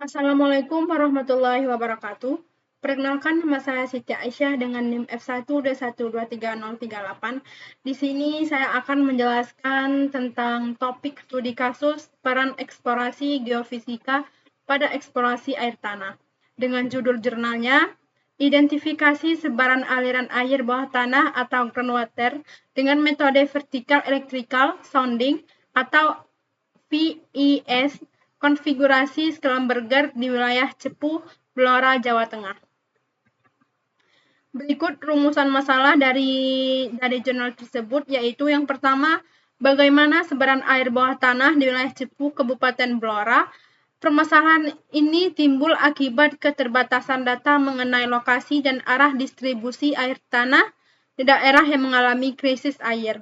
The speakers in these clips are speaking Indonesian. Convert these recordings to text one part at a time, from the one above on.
Assalamualaikum warahmatullahi wabarakatuh. Perkenalkan, nama saya Siti Aisyah dengan NIM F1D1233038. Di sini saya akan menjelaskan tentang topik studi kasus peran eksplorasi geofisika pada eksplorasi air tanah. Dengan judul jurnalnya, Identifikasi sebaran aliran air bawah tanah atau groundwater dengan metode vertical electrical sounding atau VES konfigurasi Schlumberger di wilayah Cepu, Blora, Jawa Tengah. Berikut rumusan masalah dari jurnal tersebut, yaitu yang pertama, bagaimana sebaran air bawah tanah di wilayah Cepu, Kabupaten Blora. Permasalahan ini timbul akibat keterbatasan data mengenai lokasi dan arah distribusi air tanah di daerah yang mengalami krisis air.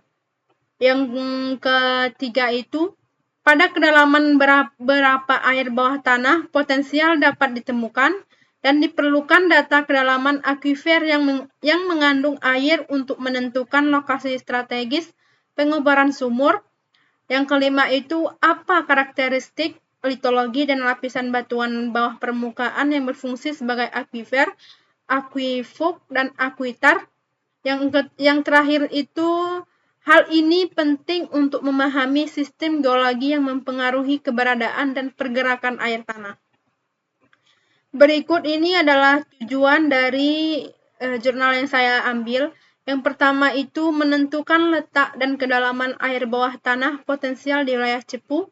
Yang ketiga itu, pada kedalaman berapa air bawah tanah potensial dapat ditemukan dan diperlukan data kedalaman akuifer yang mengandung air untuk menentukan lokasi strategis pengubaran sumur. Yang kelima itu, apa karakteristik litologi dan lapisan batuan bawah permukaan yang berfungsi sebagai akuifer, akuifuk, dan akuitar. Yang terakhir itu, hal ini penting untuk memahami sistem geologi yang mempengaruhi keberadaan dan pergerakan air tanah. Berikut ini adalah tujuan dari jurnal yang saya ambil. Yang pertama itu menentukan letak dan kedalaman air bawah tanah potensial di wilayah Cepu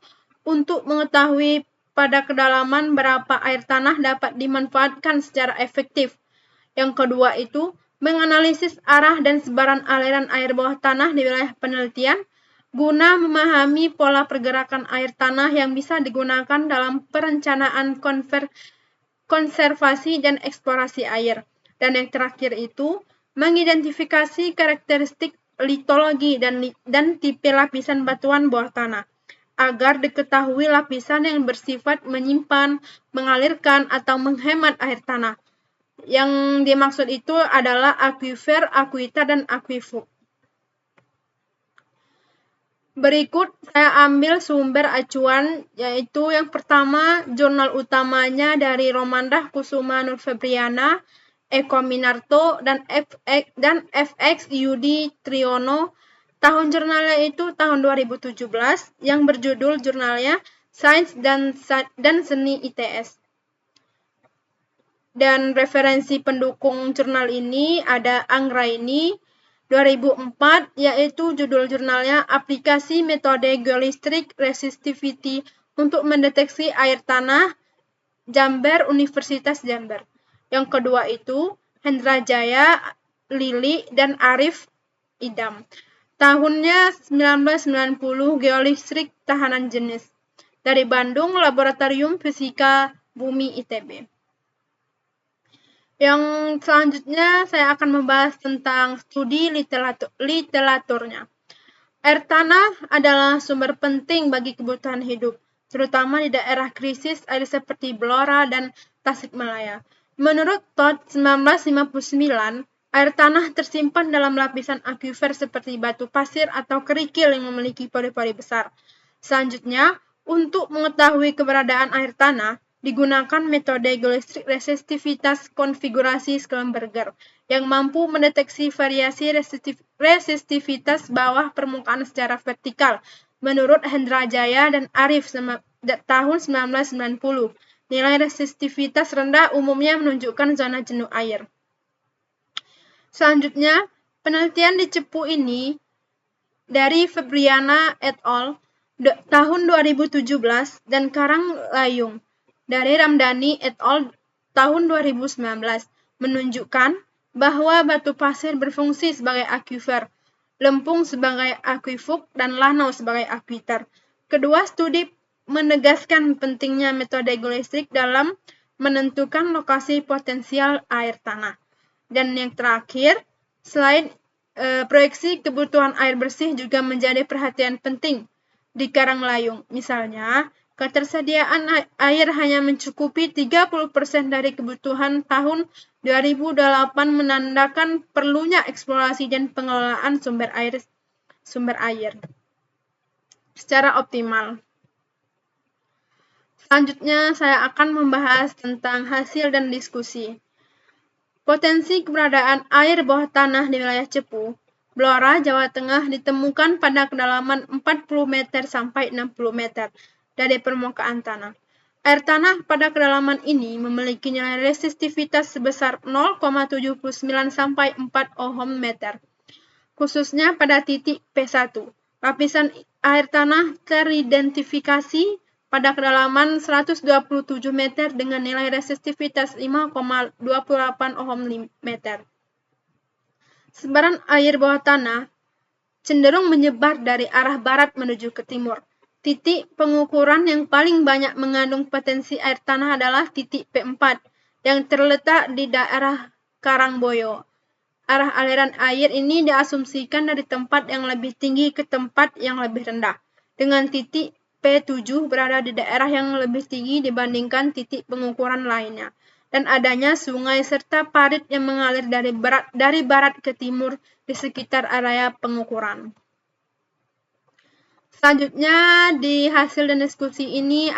untuk mengetahui pada kedalaman berapa air tanah dapat dimanfaatkan secara efektif. Yang kedua itu menganalisis arah dan sebaran aliran air bawah tanah di wilayah penelitian guna memahami pola pergerakan air tanah yang bisa digunakan dalam perencanaan konservasi dan eksplorasi air. Dan yang terakhir itu mengidentifikasi karakteristik litologi dan tipe lapisan batuan bawah tanah agar diketahui lapisan yang bersifat menyimpan, mengalirkan, atau menghemat air tanah. Yang dimaksud itu adalah akuifer, akuitar, dan akuifuk. Berikut saya ambil sumber acuan, yaitu yang pertama, jurnal utamanya dari Romandah Kusuma Nur Febriana, Eko Minarto, dan FX Yudi Triyono. Tahun jurnalnya itu tahun 2017, yang berjudul jurnalnya Sains dan Seni ITS. Dan referensi pendukung jurnal ini ada Anggraini 2004, yaitu judul jurnalnya Aplikasi Metode Geolistrik Resistivity untuk Mendeteksi Air Tanah, Jamber, Universitas Jamber. Yang kedua itu Hendra Jaya, Lili, dan Arif Idam. Tahunnya 1990, Geolistrik Tahanan Jenis. Dari Bandung, Laboratorium Fisika Bumi ITB. Yang selanjutnya saya akan membahas tentang studi literaturnya. Air tanah adalah sumber penting bagi kebutuhan hidup, terutama di daerah krisis air seperti Blora dan Tasikmalaya. Menurut Todd 1959, air tanah tersimpan dalam lapisan akuifer seperti batu pasir atau kerikil yang memiliki pori-pori besar. Selanjutnya, untuk mengetahui keberadaan air tanah, digunakan metode geolistrik resistivitas konfigurasi Schlumberger yang mampu mendeteksi variasi resistivitas bawah permukaan secara vertikal menurut Hendra Jaya dan Arif tahun 1990. Nilai resistivitas rendah umumnya menunjukkan zona jenuh air. Selanjutnya, penelitian di Cepu ini dari Febriana et al. Tahun 2017 dan Karanglayung dari Ramdhani et al. Tahun 2019 menunjukkan bahwa batu pasir berfungsi sebagai akuifer, lempung sebagai akuifuk, dan lanau sebagai akuitar. Kedua studi menegaskan pentingnya metode geolistrik dalam menentukan lokasi potensial air tanah. Dan yang terakhir, selain proyeksi kebutuhan air bersih juga menjadi perhatian penting di Karanglayung. Misalnya, ketersediaan air hanya mencukupi 30% dari kebutuhan tahun 2008 menandakan perlunya eksplorasi dan pengelolaan sumber air secara optimal. Selanjutnya, saya akan membahas tentang hasil dan diskusi. Potensi keberadaan air bawah tanah di wilayah Cepu, Blora, Jawa Tengah ditemukan pada kedalaman 40 meter sampai 60 meter dari permukaan tanah. Air tanah pada kedalaman ini memiliki nilai resistivitas sebesar 0,79 sampai 4 ohm meter, khususnya pada titik P1. Lapisan air tanah teridentifikasi pada kedalaman 127 meter dengan nilai resistivitas 5,28 ohm meter. Sebaran air bawah tanah cenderung menyebar dari arah barat menuju ke timur. Titik pengukuran yang paling banyak mengandung potensi air tanah adalah titik P4 yang terletak di daerah Karangboyo. Arah aliran air ini diasumsikan dari tempat yang lebih tinggi ke tempat yang lebih rendah, dengan titik P7 berada di daerah yang lebih tinggi dibandingkan titik pengukuran lainnya, dan adanya sungai serta parit yang mengalir dari barat ke timur di sekitar area pengukuran. Selanjutnya, di hasil dan diskusi ini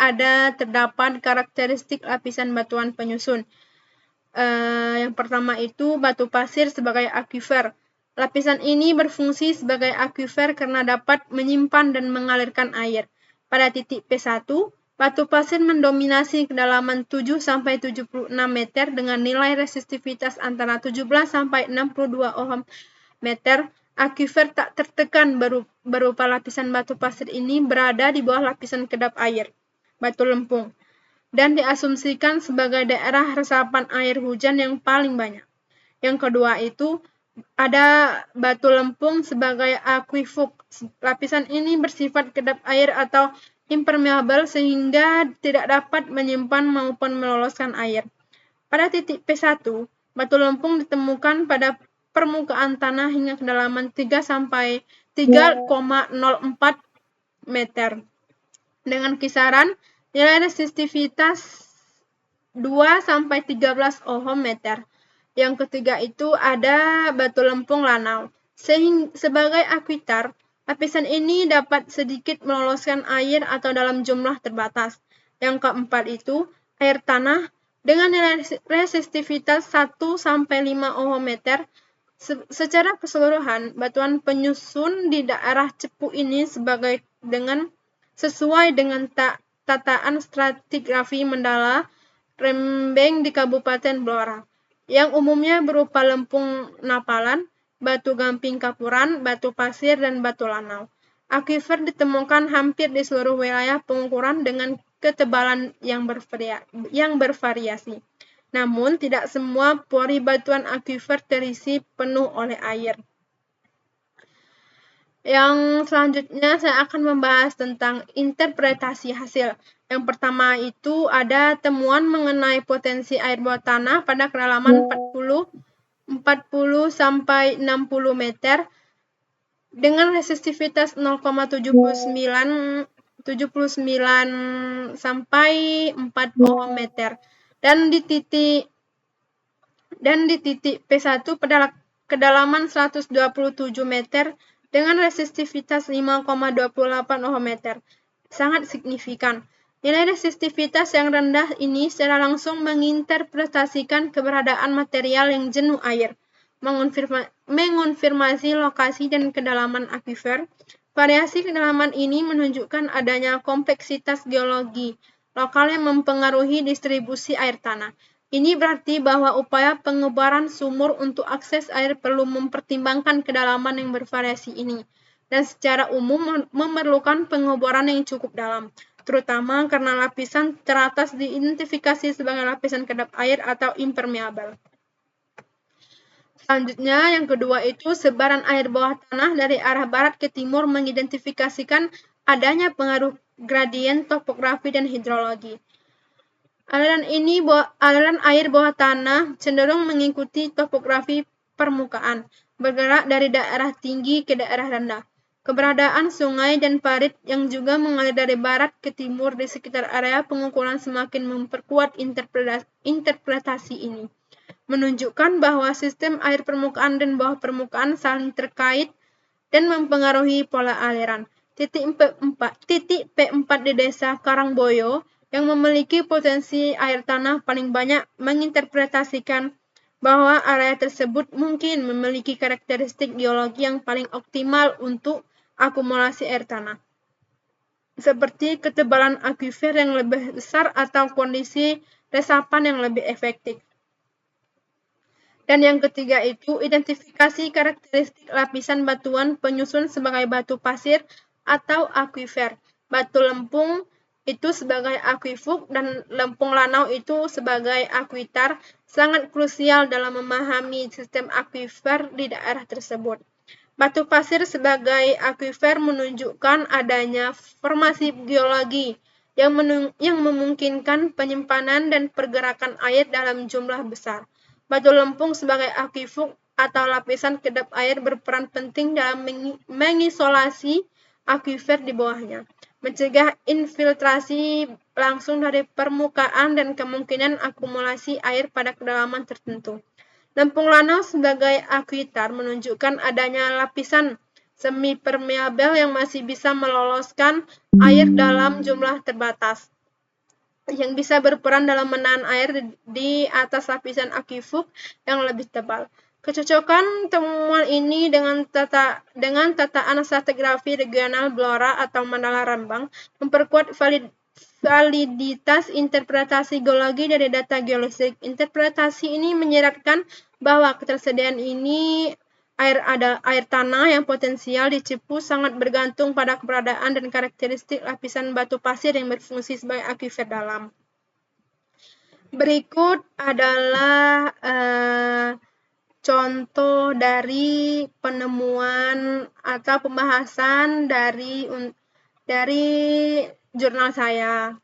terdapat karakteristik lapisan batuan penyusun. Yang pertama itu batu pasir sebagai aquifer. Lapisan ini berfungsi sebagai aquifer karena dapat menyimpan dan mengalirkan air. Pada titik P1, batu pasir mendominasi kedalaman 7-76 meter dengan nilai resistivitas antara 17 sampai 62 ohm meter. Aquifer tak tertekan berupa lapisan batu pasir ini berada di bawah lapisan kedap air, batu lempung, dan diasumsikan sebagai daerah resapan air hujan yang paling banyak. Yang kedua itu ada batu lempung sebagai aquifug. Lapisan ini bersifat kedap air atau impermeable sehingga tidak dapat menyimpan maupun meloloskan air. Pada titik P1, batu lempung ditemukan pada permukaan tanah hingga kedalaman 3 sampai 3,04 meter dengan kisaran nilai resistivitas 2 sampai 13 ohm meter. Yang ketiga itu ada batu lempung lanau. Sebagai akuitar, lapisan ini dapat sedikit meloloskan air atau dalam jumlah terbatas. Yang keempat itu air tanah dengan nilai resistivitas 1 sampai 5 ohm meter. Secara keseluruhan, batuan penyusun di daerah Cepu ini sesuai dengan tataan stratigrafi Mendala Rembeng di Kabupaten Blora, yang umumnya berupa lempung napalan, batu gamping kapuran, batu pasir, dan batu lanau. Aquifer ditemukan hampir di seluruh wilayah pengukuran dengan ketebalan yang bervariasi. Namun, tidak semua pori batuan aquifer terisi penuh oleh air. Yang selanjutnya saya akan membahas tentang interpretasi hasil. Yang pertama itu ada temuan mengenai potensi air bawah tanah pada kedalaman 40 sampai 60 meter dengan resistivitas 0,79 sampai 4 ohm meter. Dan di titik P1 pada kedalaman 127 meter dengan resistivitas 5,28 ohm meter. Sangat signifikan. Nilai resistivitas yang rendah ini secara langsung menginterpretasikan keberadaan material yang jenuh air, mengonfirmasi lokasi dan kedalaman aquifer. Variasi kedalaman ini menunjukkan adanya kompleksitas geologi lokal yang mempengaruhi distribusi air tanah. Ini berarti bahwa upaya pengeboran sumur untuk akses air perlu mempertimbangkan kedalaman yang bervariasi ini, dan secara umum memerlukan pengeboran yang cukup dalam, terutama karena lapisan teratas diidentifikasi sebagai lapisan kedap air atau impermeable. Selanjutnya, yang kedua itu sebaran air bawah tanah dari arah barat ke timur mengidentifikasikan adanya pengaruh gradien topografi dan hidrologi. Aliran air bawah tanah cenderung mengikuti topografi permukaan, bergerak dari daerah tinggi ke daerah rendah. Keberadaan sungai dan parit yang juga mengalir dari barat ke timur di sekitar area pengukuran semakin memperkuat interpretasi ini, menunjukkan bahwa sistem air permukaan dan bawah permukaan saling terkait dan mempengaruhi pola aliran. Titik P4 di desa Karangboyo yang memiliki potensi air tanah paling banyak menginterpretasikan bahwa area tersebut mungkin memiliki karakteristik geologi yang paling optimal untuk akumulasi air tanah, seperti ketebalan akuifer yang lebih besar atau kondisi resapan yang lebih efektif. Dan yang ketiga itu identifikasi karakteristik lapisan batuan penyusun sebagai batu pasir atau akuifer. Batu lempung itu sebagai akuifuk dan lempung lanau itu sebagai akuitar sangat krusial dalam memahami sistem akuifer di daerah tersebut. Batu pasir sebagai akuifer menunjukkan adanya formasi geologi yang memungkinkan penyimpanan dan pergerakan air dalam jumlah besar. Batu lempung sebagai akuifuk atau lapisan kedap air berperan penting dalam mengisolasi akuifer di bawahnya, mencegah infiltrasi langsung dari permukaan dan kemungkinan akumulasi air pada kedalaman tertentu. Lempung lanau sebagai akuitar menunjukkan adanya lapisan semi-permeabel yang masih bisa meloloskan air dalam jumlah terbatas, yang bisa berperan dalam menahan air di atas lapisan akuifuk yang lebih tebal. Kecocokan temuan ini dengan tataan stratigrafi regional Blora atau Mandala Rambang memperkuat validitas interpretasi geologi dari data geologistik. Interpretasi ini menyiratkan bahwa ketersediaan air tanah yang potensial di Cepu sangat bergantung pada keberadaan dan karakteristik lapisan batu pasir yang berfungsi sebagai akuifer dalam. Berikut adalah contoh dari penemuan atau pembahasan dari jurnal saya.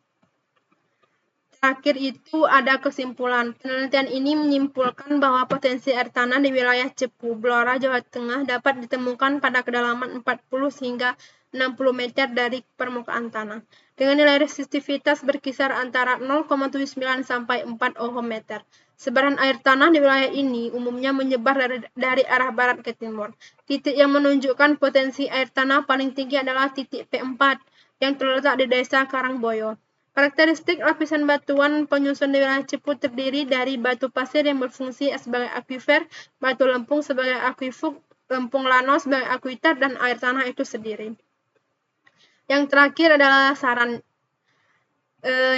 Terakhir itu ada kesimpulan. Penelitian ini menyimpulkan bahwa potensi air tanah di wilayah Cepu, Blora, Jawa Tengah dapat ditemukan pada kedalaman 40 hingga 60 meter dari permukaan tanah, dengan nilai resistivitas berkisar antara 0,79 sampai 4 ohm-meter. Sebaran air tanah di wilayah ini umumnya menyebar dari arah barat ke timur. Titik yang menunjukkan potensi air tanah paling tinggi adalah titik P4 yang terletak di Desa Karangboyo. Karakteristik lapisan batuan penyusun di wilayah Cepu terdiri dari batu pasir yang berfungsi sebagai akuifer, batu lempung sebagai akuifuk, lempung lanau sebagai akuitar, dan air tanah itu sendiri. Yang terakhir adalah saran.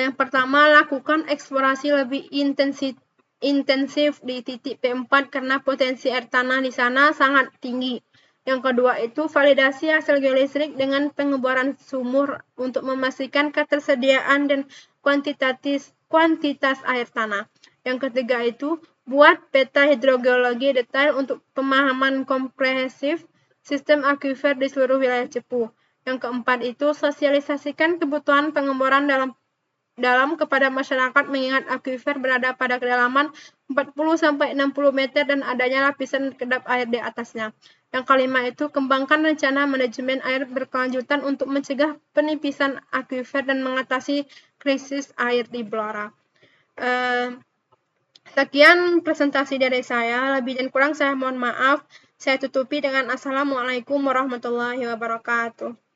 Yang pertama, lakukan eksplorasi lebih intensif di titik P4 karena potensi air tanah di sana sangat tinggi. Yang kedua itu validasi hasil geolistrik dengan pengeboran sumur untuk memastikan ketersediaan dan kuantitas air tanah. Yang ketiga itu buat peta hidrogeologi detail untuk pemahaman komprehensif sistem akuifer di seluruh wilayah Cepu. Yang keempat itu sosialisasikan kebutuhan pengeboran dalam kepada masyarakat mengingat akuifer berada pada kedalaman 40-60 meter dan adanya lapisan kedap air di atasnya. Yang kelima itu kembangkan rencana manajemen air berkelanjutan untuk mencegah penipisan akuifer dan mengatasi krisis air di Blora. Sekian presentasi dari saya, lebih dan kurang saya mohon maaf. Saya tutupi dengan Assalamualaikum warahmatullahi wabarakatuh.